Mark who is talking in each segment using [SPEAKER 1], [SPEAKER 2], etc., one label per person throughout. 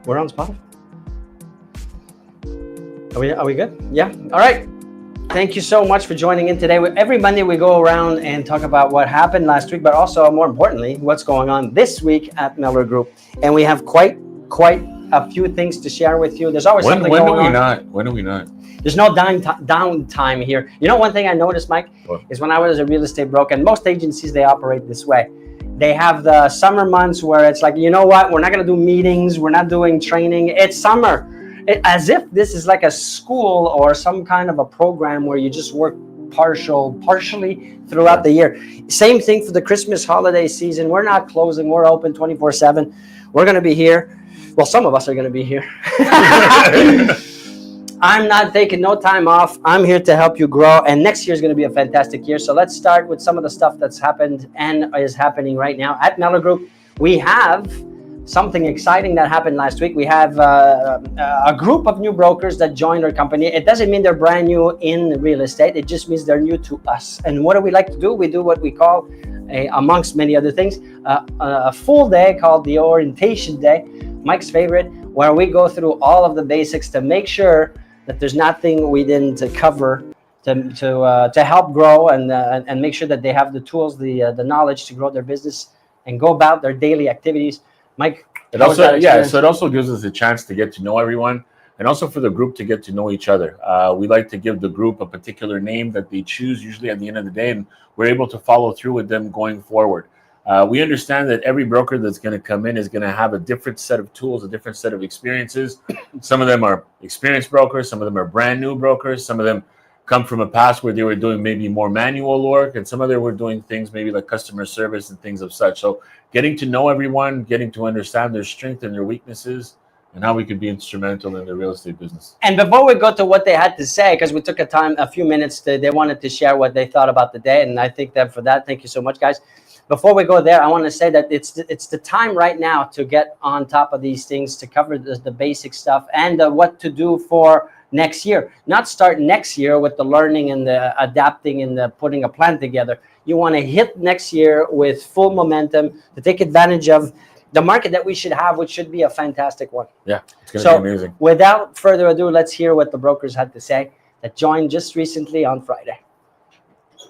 [SPEAKER 1] We're on Spotify. Are we good? Yeah. All right. Thank you so much for joining in today. Every Monday we go around and talk about what happened last week, but also more importantly, what's going on this week at Miller Group. And we have quite a few things to share with you. There's always something going on.
[SPEAKER 2] When do we not?
[SPEAKER 1] There's no downtime here. You know, one thing I noticed, Mike, is when I was a real estate broker, and most agencies, they operate this way. They have the summer months where it's like, you know what, we're not going to do meetings. We're not doing training. It's summer. As if this is like a school or some kind of a program where you just work partially throughout the year. Same thing for the Christmas holiday season. We're not closing. We're open 24/7. We're going to be here. Well, some of us are going to be here. I'm not taking no time off. I'm here to help you grow. And next year is going to be a fantastic year. So let's start with some of the stuff that's happened and is happening right now. At Miller Group, we have something exciting that happened last week. We have a group of new brokers that joined our company. It doesn't mean they're brand new in real estate. It just means they're new to us. And what do we like to do? We do what we call, amongst many other things, a full day called the orientation day, Mike's favorite, where we go through all of the basics to make sure that there's nothing we didn't cover to help grow and make sure that they have the tools, the knowledge to grow their business and go about their daily activities. Mike,
[SPEAKER 2] it also gives us a chance to get to know everyone and also for the group to get to know each other. We like to give the group a particular name that they choose usually at the end of the day, and we're able to follow through with them going forward. We understand that every broker that's going to come in is going to have a different set of tools, a different set of experiences. Some of them are experienced brokers. Some of them are brand new brokers. Some of them come from a past where they were doing maybe more manual work, and some of them were doing things maybe like customer service and things of such. So getting to know everyone, getting to understand their strengths and their weaknesses, and how we could be instrumental in the real estate business.
[SPEAKER 1] And before we go to what they had to say, because we took a few minutes, they wanted to share what they thought about the day, and I think that for that, thank you so much, guys. Before we go there, I want to say that it's the time right now to get on top of these things, to cover the basic stuff and what to do for next year. Not start next year with the learning and the adapting and the putting a plan together. You want to hit next year with full momentum to take advantage of the market that we should have, which should be a fantastic one.
[SPEAKER 2] Yeah, it's going to be amazing.
[SPEAKER 1] Without further ado, let's hear what the brokers had to say that joined just recently on Friday.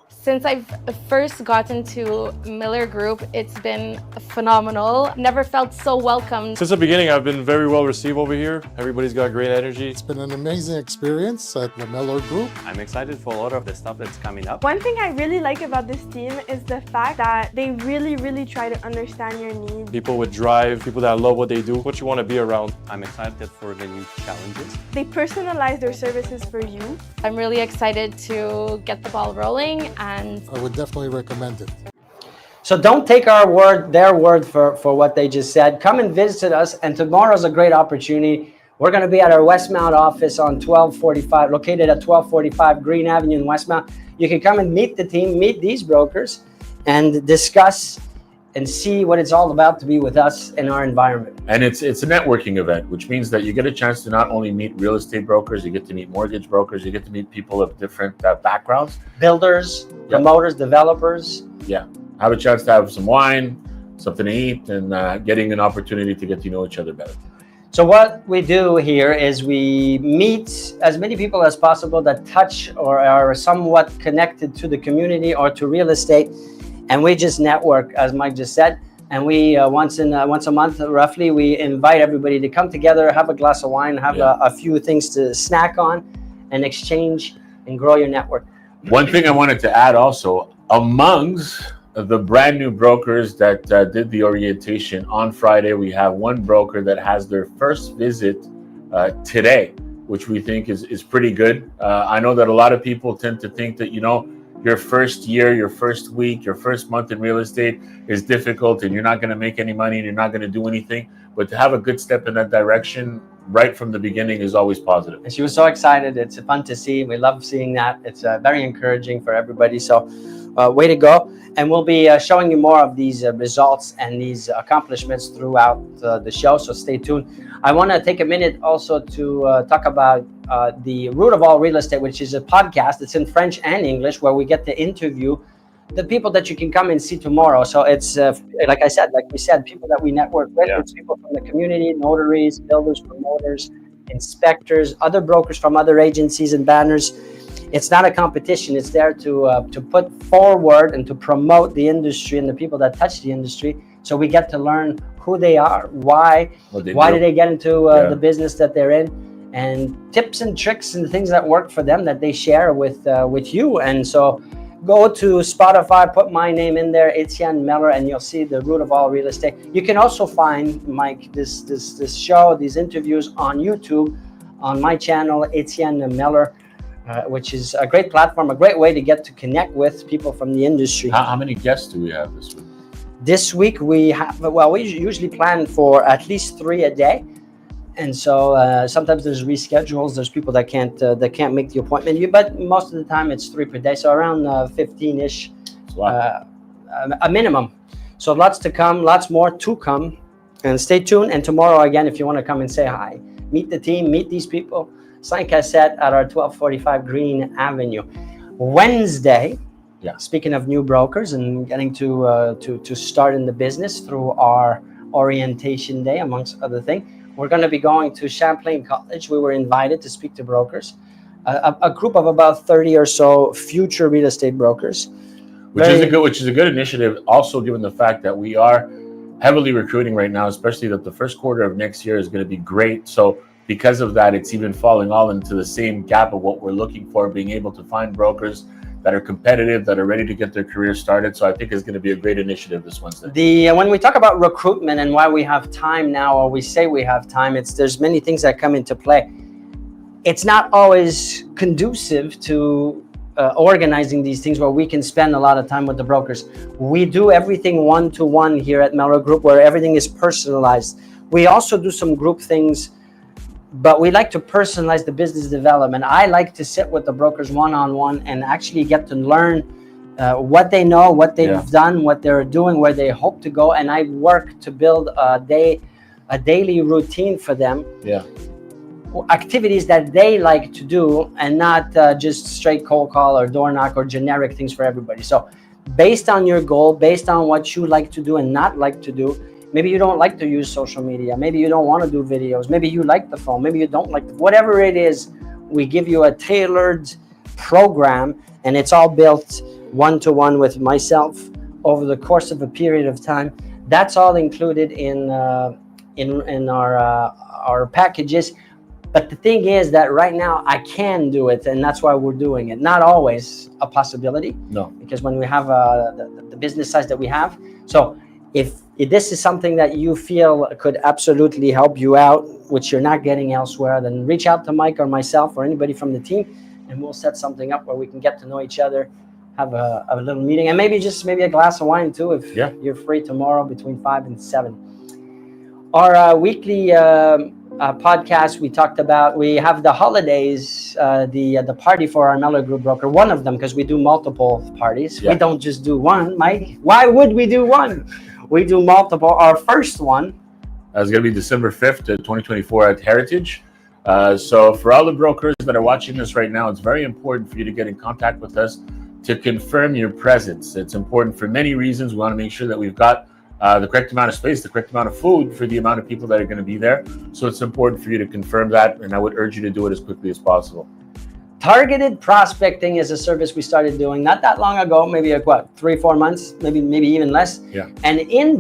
[SPEAKER 3] Since I've first gotten to Miller Group, it's been phenomenal. Never felt so welcome.
[SPEAKER 4] Since the beginning, I've been very well received over here. Everybody's got great energy.
[SPEAKER 5] It's been an amazing experience at the Miller Group.
[SPEAKER 6] I'm excited for a lot of the stuff that's coming up.
[SPEAKER 7] One thing I really like about this team is the fact that they really try to understand your needs.
[SPEAKER 4] People with drive, people that love what they do, what you want to be around.
[SPEAKER 6] I'm excited for the new challenges.
[SPEAKER 7] They personalize their services for you.
[SPEAKER 3] I'm really excited to get the ball rolling, and
[SPEAKER 5] I would definitely recommend it.
[SPEAKER 1] So don't take their word for what they just said. Come and visit us, and tomorrow's a great opportunity. We're going to be at our Westmount office on 1245, located at 1245 Green Avenue in Westmount. You can come and meet the team, meet these brokers, and discuss and see what it's all about to be with us in our environment.
[SPEAKER 2] And it's a networking event, which means that you get a chance to not only meet real estate brokers, you get to meet mortgage brokers, you get to meet people of different backgrounds.
[SPEAKER 1] Builders, promoters, developers.
[SPEAKER 2] Yeah, have a chance to have some wine, something to eat, and getting an opportunity to get to know each other better.
[SPEAKER 1] So what we do here is we meet as many people as possible that touch or are somewhat connected to the community or to real estate. And we just network, as Mike just said. And we once a month, roughly, we invite everybody to come together, have a glass of wine, have a few things to snack on, and exchange and grow your network.
[SPEAKER 2] One thing I wanted to add also, amongst the brand new brokers that did the orientation on Friday, we have one broker that has their first visit today, which we think is pretty good. I know that a lot of people tend to think that, your first year, your first week, your first month in real estate is difficult and you're not going to make any money and you're not going to do anything. But to have a good step in that direction right from the beginning is always positive.
[SPEAKER 1] And she was so excited. It's fun to see. We love seeing that. It's very encouraging for everybody. So way to go. And we'll be showing you more of these results and these accomplishments throughout the show. So stay tuned. I want to take a minute also to talk about the Root of All Real Estate, which is a podcast. It's in French and English, where we get to interview the people that you can come and see tomorrow. So it's like we said, people that we network with.
[SPEAKER 2] Yeah.
[SPEAKER 1] It's people from the community, notaries, builders, promoters, inspectors, other brokers from other agencies and banners. It's not a competition. It's there to put forward and to promote the industry and the people that touch the industry. So we get to learn who they are, why did they get into the business that they're in, and tips and tricks and things that work for them that they share with you. And so go to Spotify, put my name in there, Etienne Miller, and you'll see the root of all real estate. You can also find, Mike, this show, these interviews on YouTube, on my channel, Etienne Miller, which is a great platform, a great way to get to connect with people from the industry.
[SPEAKER 2] How many guests do we have this week?
[SPEAKER 1] This week we have, we usually plan for at least 3 a day. And so sometimes there's reschedules. There's people that can't make the appointment. But most of the time it's 3 per day. So around 15-ish, a minimum. So lots to come, lots more to come. And stay tuned. And tomorrow, again, if you want to come and say hi, meet the team, meet these people, 5 Cassette at our 1245 Green Avenue. Wednesday, speaking of new brokers and getting to start in the business through our orientation day, amongst other things, we're going to be going to Champlain College. We were invited to speak to brokers, a group of about 30 or so future real estate brokers.
[SPEAKER 2] Which is a good initiative. Also, given the fact that we are heavily recruiting right now, especially that the first quarter of next year is going to be great. So because of that, it's even falling all into the same gap of what we're looking for, being able to find brokers that are competitive, that are ready to get their career started. So I think it's going to be a great initiative this Wednesday. When
[SPEAKER 1] we talk about recruitment and why we have time now, or we say we have time, there's many things that come into play. It's not always conducive to organizing these things where we can spend a lot of time with the brokers. We do everything one-to-one here at Miller Group, where everything is personalized. We also do some group things, but we like to personalize the business development. I like to sit with the brokers one-on-one and actually get to learn what they know, what they've done, what they're doing, where they hope to go. And I work to build a daily routine for them. Activities that they like to do, and not just straight cold call or door knock or generic things for everybody. So based on your goal, based on what you like to do and not like to do, maybe you don't like to use social media. Maybe you don't want to do videos. Maybe you like the phone. Maybe you don't like whatever it is. We give you a tailored program, and it's all built one-to-one with myself over the course of a period of time. That's all included in our packages. But the thing is that right now I can do it, and that's why we're doing it. Not always a possibility.
[SPEAKER 2] No.
[SPEAKER 1] Because when we have the business size that we have. So if this is something that you feel could absolutely help you out, which you're not getting elsewhere, then reach out to Mike or myself or anybody from the team, and we'll set something up where we can get to know each other, have a little meeting, and maybe a glass of wine too if you're free tomorrow between 5 and 7. Our weekly podcast, we talked about, we have the holidays, the party for our Miller Group broker, one of them, because we do multiple parties. We don't just do one, Mike. Why would we do one? We do multiple. Our first one
[SPEAKER 2] is going to be December 5th, 2024 at Heritage. So for all the brokers that are watching this right now, it's very important for you to get in contact with us to confirm your presence. It's important for many reasons. We want to make sure that we've got the correct amount of space, the correct amount of food for the amount of people that are going to be there. So it's important for you to confirm that, and I would urge you to do it as quickly as possible.
[SPEAKER 1] Targeted prospecting is a service we started doing not that long ago, maybe 3-4 months, maybe even less. And in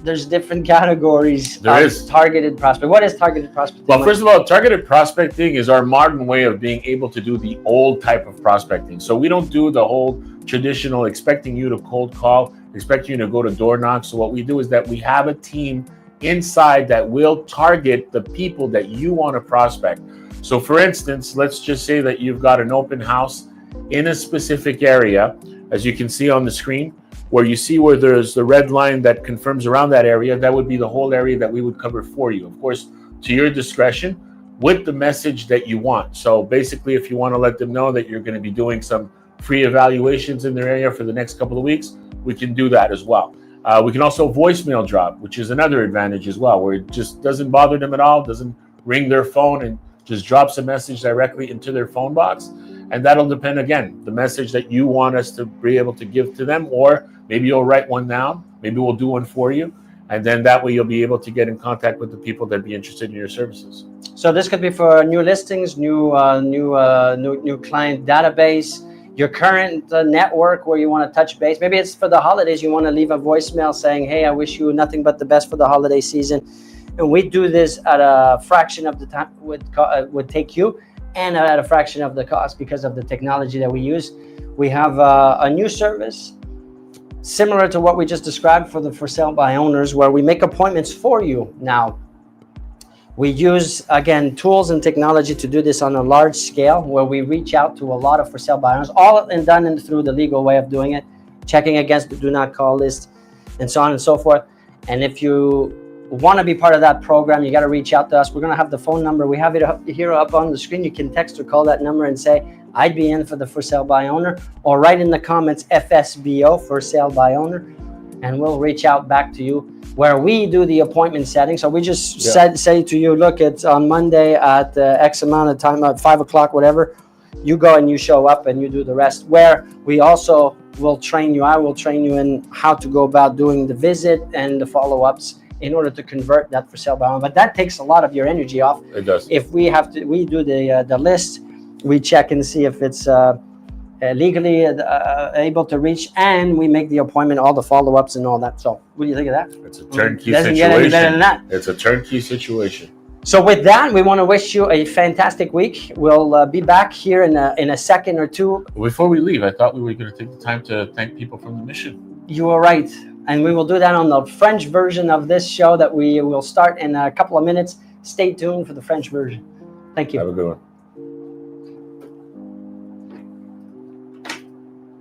[SPEAKER 1] there's different categories of targeted prospect. What is targeted prospecting?
[SPEAKER 2] Well, first of all, targeted prospecting is our modern way of being able to do the old type of prospecting. So we don't do the whole traditional expecting you to cold call, expecting you to go to door knock. So what we do is that we have a team inside that will target the people that you want to prospect. So for instance, let's just say that you've got an open house in a specific area, as you can see on the screen, where you see where there's the red line that confirms around that area. That would be the whole area that we would cover for you. Of course, to your discretion, with the message that you want. So basically, if you want to let them know that you're going to be doing some free evaluations in their area for the next couple of weeks, we can do that as well. We can also voicemail drop, which is another advantage as well, where it just doesn't bother them at all, doesn't ring their phone, and just drops a message directly into their phone box. And that'll depend, again, the message that you want us to be able to give to them, or maybe you'll write one down. Maybe we'll do one for you. And then that way you'll be able to get in contact with the people that be interested in your services.
[SPEAKER 1] So this could be for new listings, new client database, your current network where you want to touch base. Maybe it's for the holidays. You want to leave a voicemail saying, "Hey, I wish you nothing but the best for the holiday season." And we do this at a fraction of the time would take you, and at a fraction of the cost because of the technology that we use. We have a new service similar to what we just described for the for sale by owners, where we make appointments for you now. We use, again, tools and technology to do this on a large scale, where we reach out to a lot of for sale by owners, all done through the legal way of doing it, checking against the do not call list, and so on and so forth. And if you want to be part of that program, you got to reach out to us. We're going to have the phone number. We have it here up on the screen. You can text or call that number and say, "I'd be in for the for sale by owner," or write in the comments FSBO, for sale by owner, and we'll reach out back to you where we do the appointment setting. So we just say to you, "Look, it's on Monday at X amount of time, at 5 o'clock, whatever." You go and you show up and you do the rest, where we also will train you. I will train you in how to go about doing the visit and the follow-ups in order to convert that for sale by owner. But that takes a lot of your energy off.
[SPEAKER 2] It does.
[SPEAKER 1] If we do the list, we check and see if it's legally able to reach, and we make the appointment, all the follow-ups and all that. So what do you think of that?
[SPEAKER 2] It's a turnkey
[SPEAKER 1] Doesn't
[SPEAKER 2] situation.
[SPEAKER 1] get any better than that.
[SPEAKER 2] It's a turnkey situation.
[SPEAKER 1] So with that, we want to wish you a fantastic week. We'll be back here in a second or two.
[SPEAKER 2] Before we leave, I thought we were going to take the time to thank people from the mission.
[SPEAKER 1] You are right. And we will do that on the French version of this show that we will start in a couple of minutes. Stay tuned for the French version. Thank you.
[SPEAKER 2] Have a good one.